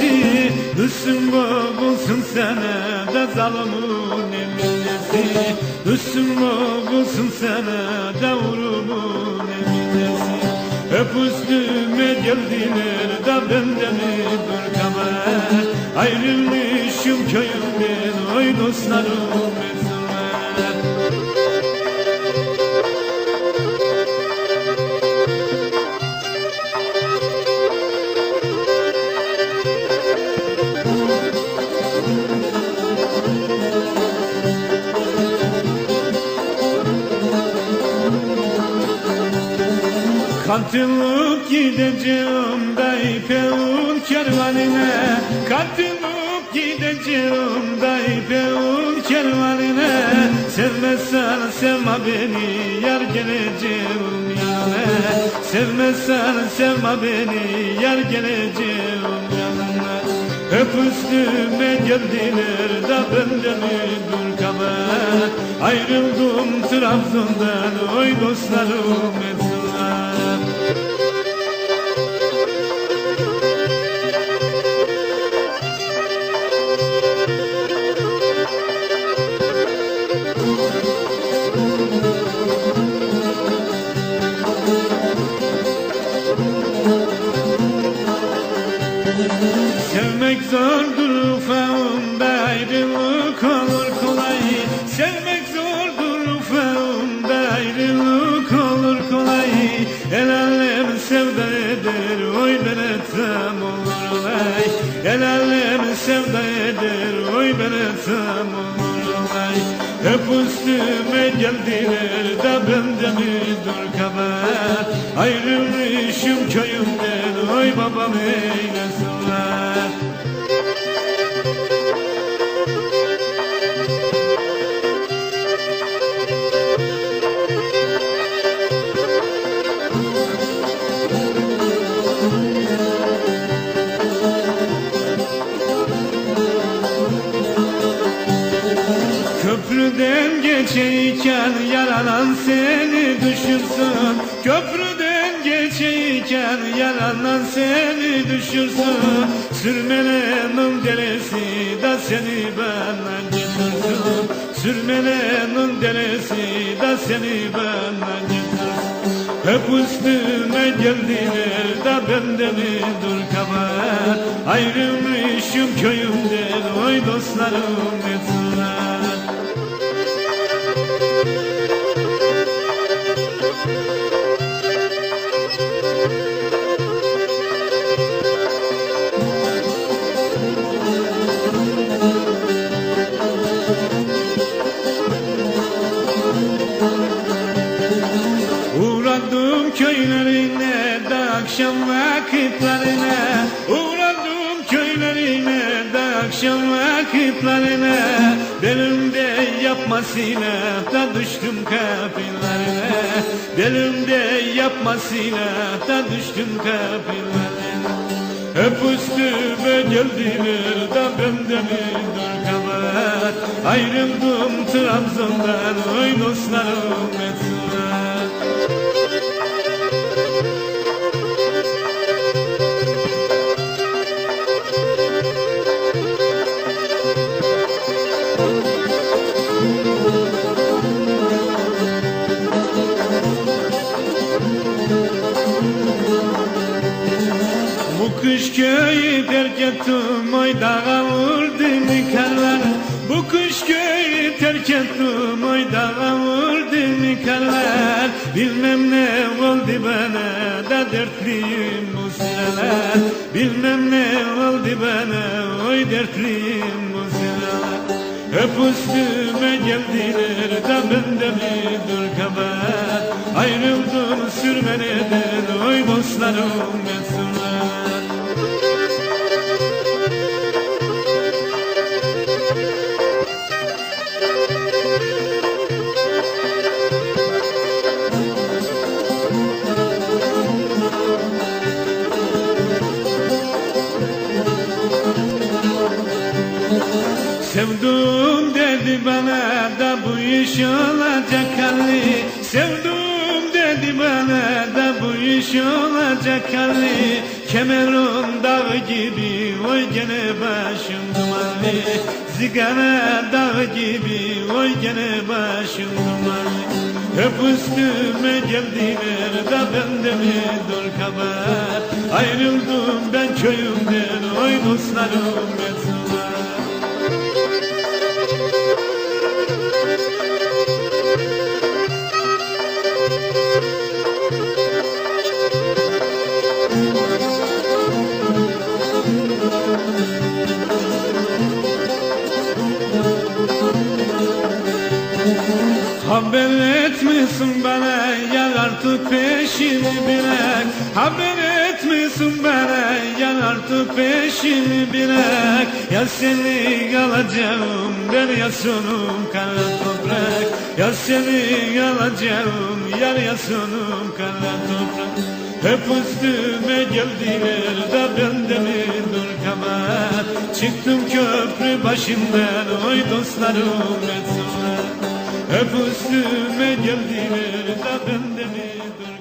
eminesi, üstün boğulsun sana da zalimin eminesi, üstün boğulsun sana da vurumun eminesi. Hep üstüme geldiler da bende mi bir kamer, ayrılmışım köyümden oy dostlarım etsinler. Katılıp gideceğim da İpek'in kervanine, katılıp gideceğim da İpek'in kervanine. Sevmezsen sevme beni, yar geleceğim yanına. Sevmezsen sevme beni, yar geleceğim yanına. Hep üstüme geldiler da bende mi bir kamer, ayrıldım Trabzon'dan oy dostlarım etsinler. Sevmek zordur ufağımda, ayrılık olur kolay. Sevmek zordur ufağımda, ayrılık olur kolay. El alem sevda eder, oy ben etsem olur olay. El alem sevda eder, oy ben etsem olur olay. Hep üstüme geldiler da bende mi dur kabahat, ayrılmışım köyümden oy babam eylesinler. Köprüden geçeyken yaralan seni düşürsün, köprüden geçeyken yaralan seni düşürsün. Sürmelenin deresi da seni benden getirsin, sürmelenin deresi da seni benden getirsin. Hep üstüme geldiler da bende mi dur kabahat, ayrılmışım köyümden oy dostlarım etsinler. Uğradım köylerine de akşam vakitlerine, uğradım köylerine de akşam vakitlerine. Belimde yapmasıyla da düştüm kapillerine, belimde yapmasıyla da düştüm kapillerine. Hep üstüme geldiler da bende mi dur kabahat, ayrıldım Trabzon'dan oy dostlarım etsinler. Bu kış köyü terk ettim, oy dağa vurdu mu karlar. Bu kış köyü terk ettim, oy dağa vurdu mu karlar. Bilmem ne oldu bana da dertliyim bu sıralar, bilmem ne oldu bana oy dertliyim bu sıralar. Hep üstüme geldiler da bende mi dur kabahat, ayrıldım sürmeneden oy dostlarım etsinler. Sevdum dedi bana da bu iş olacak halli, sevdum dedi bana da bu iş olacak halli. Kemerun dağı gibi oy gene başım dumanlı. Zigara dağı gibi oy gene başım dumanlı. Hep üstüme geldiler da bende mi dur kabar. Ayrıldım ben köyümden oy dostlarım etsinler. Haber etmişsin bana gel artık peşini bırak. Haber etmişsin bana gel artık peşini bırak. Ya seni alacağım ben ya sonum kara toprak. Ya seni alacağım yar ya sonum kara toprak. Hep üstüme geldiler da bende mi dur kabahat. Çıktım köprü başından oy dostlarım etsinler. Hep üstüme geldiler da bende mi dur